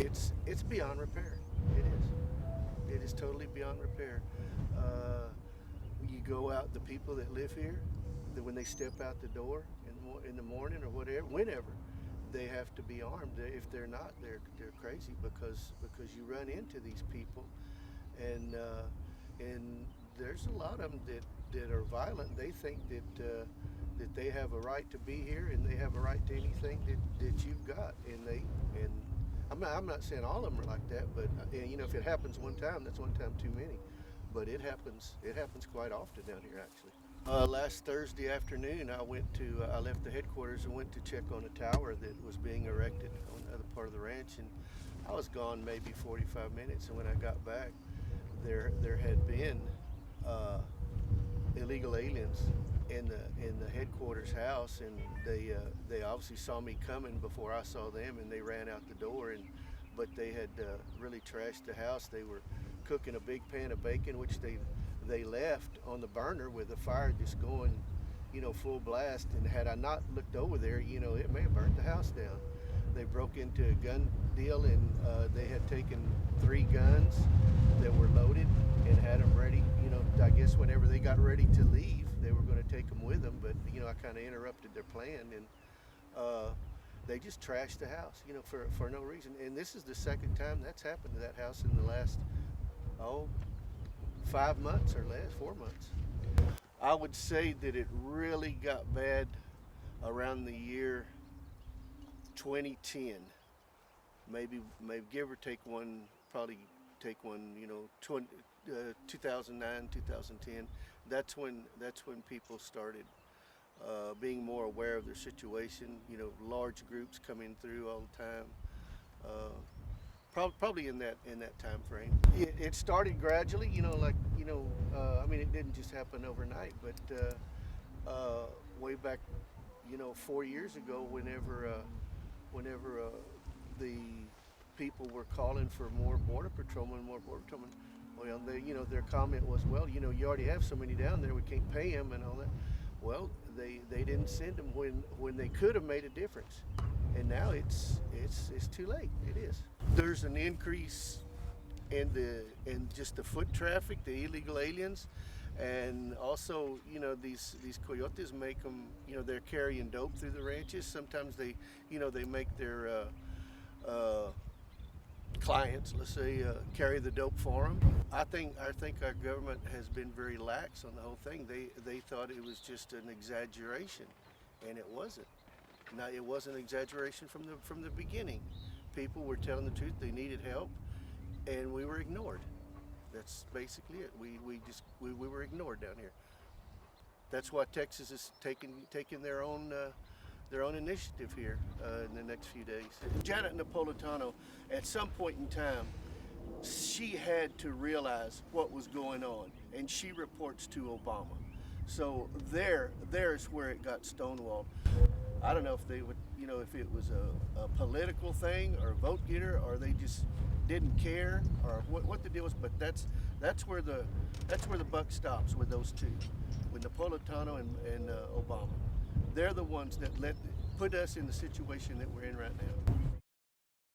It's beyond repair. It is. It is totally beyond repair. You go out, the people that live here, that when they step out the door in the morning or whatever, whenever, they have to be armed. If they're not, they're crazy because you run into these people, and there's a lot of them that are violent. They think that they have a right to be here and they have a right to anything that you've got, and I'm not saying all of them are like that, but if it happens one time, that's one time too many. But it happens quite often down here, actually. Last Thursday afternoon, I left the headquarters and went to check on a tower that was being erected on the other part of the ranch, and I was gone maybe 45 minutes. And when I got back, there had been illegal aliens in the headquarters house, and they obviously saw me coming before I saw them, and they ran out the door. But they had really trashed the house. They were cooking a big pan of bacon, which they left on the burner with the fire just going, full blast. And had I not looked over there, it may have burnt the house down. They broke into a gun deal, and they had taken 3 guns that were loaded and had them ready. I guess whenever they got ready to leave, they were going to take them with them. But I kind of interrupted their plan, and they just trashed the house, for no reason. And this is the second time that's happened to that house in the last 5 months or less, 4 months. I would say that it really got bad around the year 2010, maybe give or take one, probably take one, 2009, 2010. That's when people started being more aware of their situation. Large groups coming through all the time. Probably in that time frame. It started gradually, it didn't just happen overnight, but way back, 4 years ago, whenever the people were calling for more border patrolmen, well, their comment was, well, you already have so many down there, we can't pay them and all that. Well, they didn't send them when they could have made a difference. And now it's too late. It is. There's an increase in just the foot traffic, the illegal aliens, and also these coyotes make them. They're carrying dope through the ranches. Sometimes they make their clients, let's say, carry the dope for them. I think our government has been very lax on the whole thing. They thought it was just an exaggeration, and it wasn't. Now, it was an exaggeration from the beginning. People were telling the truth. They needed help, and we were ignored. That's basically it. We were ignored down here. That's why Texas is taking their own initiative here in the next few days. Janet Napolitano, at some point in time, she had to realize what was going on, and she reports to Obama. So there's where it got stonewalled. I don't know if they would, if it was a political thing or a vote getter, or they just didn't care, or what the deal was. But that's where the buck stops with those two, with Napolitano and Obama. They're the ones that put us in the situation that we're in right now.